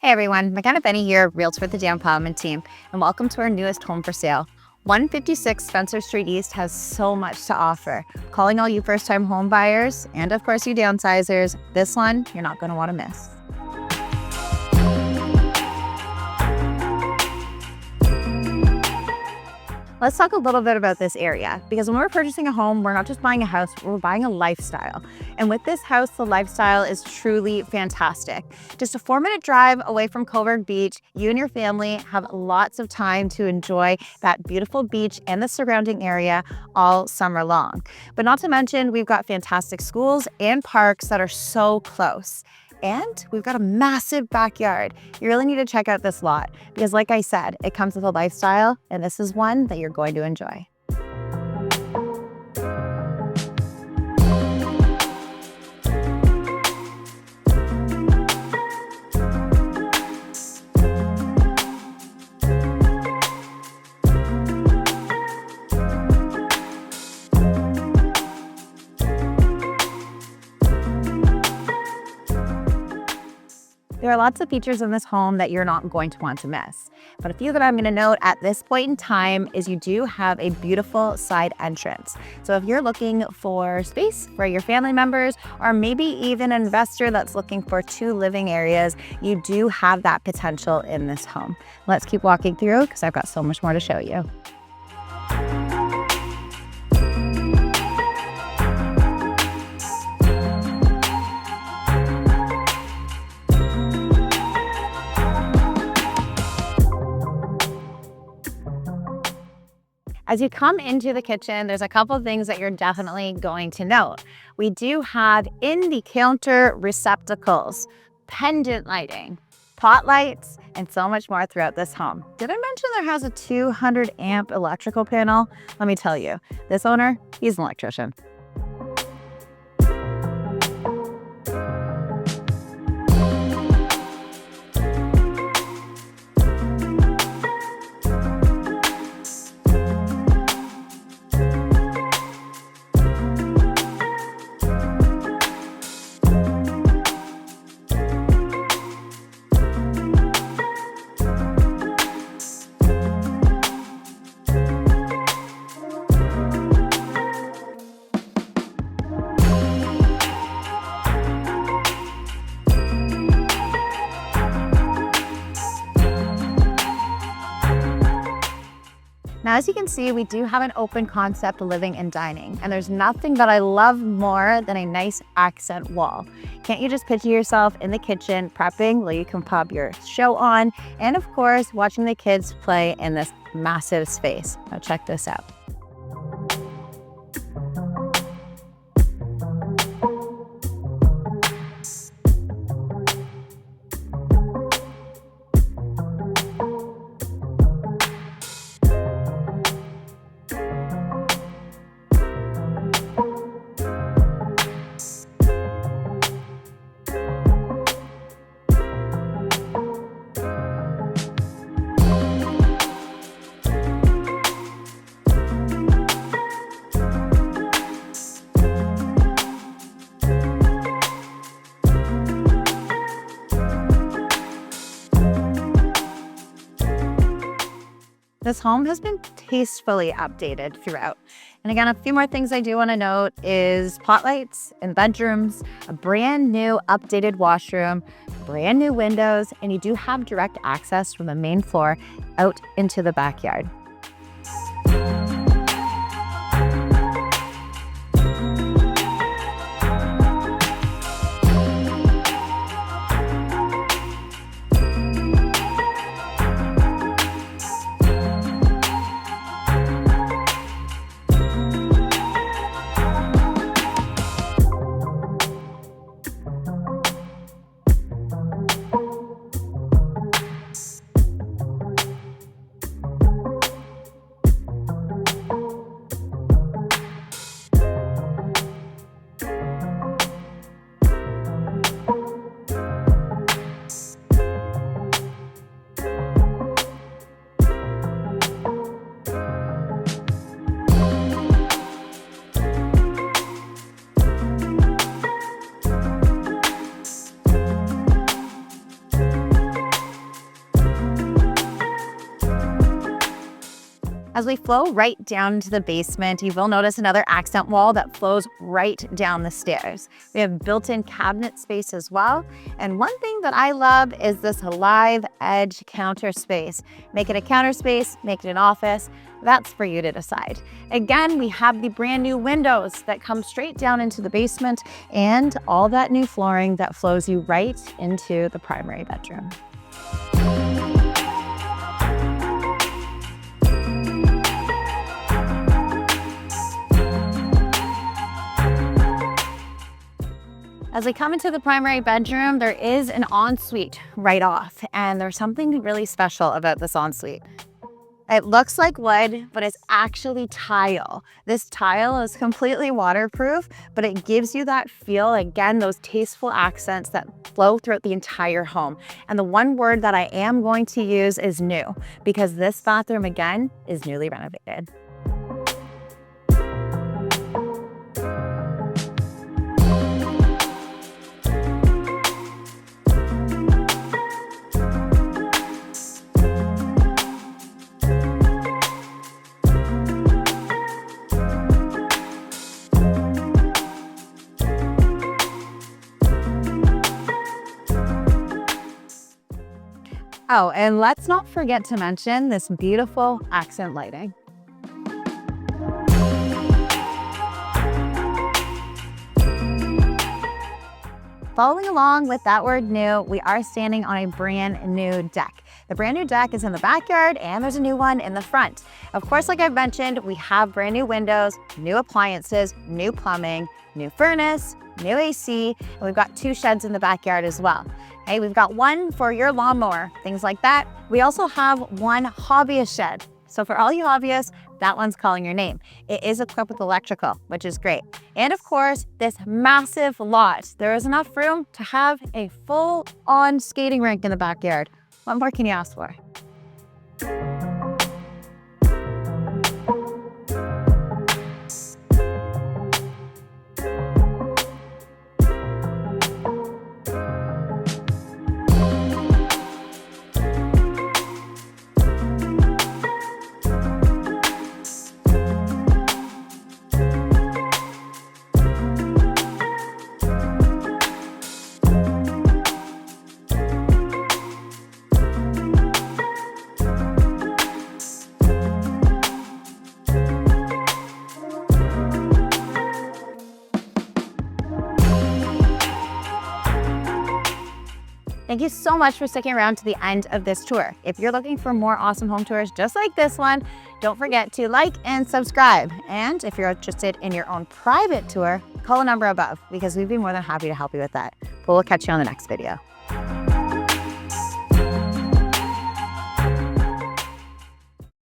Hey everyone, McKenna Benny here, Realtor with the Dan Plowman team, and welcome to our newest home for sale. 156 Spencer Street East has so much to offer. Calling all you first-time home buyers, and of course you downsizers, this one you're not going to want to miss. Let's talk a little bit about this area, because when we're purchasing a home, we're not just buying a house, we're buying a lifestyle. And with this house, the lifestyle is truly fantastic. Just a 4-minute drive away from Cobourg Beach, you and your family have lots of time to enjoy that beautiful beach and the surrounding area all summer long. But not to mention, we've got fantastic schools and parks that are so close. And we've got a massive backyard. You really need to check out this lot because, like I said, it comes with a lifestyle, and this is one that you're going to enjoy. There are lots of features in this home that you're not going to want to miss. But a few that I'm going to note at this point in time is you do have a beautiful side entrance. So if you're looking for space for your family members, or maybe even an investor that's looking for 2 living areas, you do have that potential in this home. Let's keep walking through because I've got so much more to show you. As you come into the kitchen, there's a couple of things that you're definitely going to note. We do have in the counter receptacles, pendant lighting, pot lights, and so much more throughout this home. Did I mention there has a 200 amp electrical panel? Let me tell you, this owner, he's an electrician. Now, as you can see, we do have an open concept living and dining, and there's nothing that I love more than a nice accent wall. Can't you just picture yourself in the kitchen prepping while you can pop your show on, and of course, watching the kids play in this massive space. Now check this out. This home has been tastefully updated throughout. And again, a few more things I do want to note is pot lights in bedrooms, a brand new updated washroom, brand new windows, and you do have direct access from the main floor out into the backyard. As we flow right down into the basement, you will notice another accent wall that flows right down the stairs. We have built-in cabinet space as well. And one thing that I love is this live edge counter space. Make it a counter space, make it an office. That's for you to decide. Again, we have the brand new windows that come straight down into the basement and all that new flooring that flows you right into the primary bedroom. As we come into the primary bedroom, there is an ensuite right off, and there's something really special about this ensuite. It looks like wood, but it's actually tile. This tile is completely waterproof, but it gives you that feel, again, those tasteful accents that flow throughout the entire home. And the one word that I am going to use is new, because this bathroom, again, is newly renovated. Oh, and let's not forget to mention this beautiful accent lighting. Following along with that word new, we are standing on a brand new deck. The brand new deck is in the backyard and there's a new one in the front. Of course, like I've mentioned, we have brand new windows, new appliances, new plumbing, new furnace, new AC, and we've got 2 sheds in the backyard as well. Hey, we've got one for your lawnmower, things like that. We also have one hobbyist shed. So for all you hobbyists, that one's calling your name. It is equipped with electrical, which is great. And of course, this massive lot. There is enough room to have a full-on skating rink in the backyard. What more can you ask for? Thank you so much for sticking around to the end of this tour. If you're looking for more awesome home tours just like this one, don't forget to like and subscribe. And if you're interested in your own private tour, call the number above because we'd be more than happy to help you with that. But we'll catch you on the next video.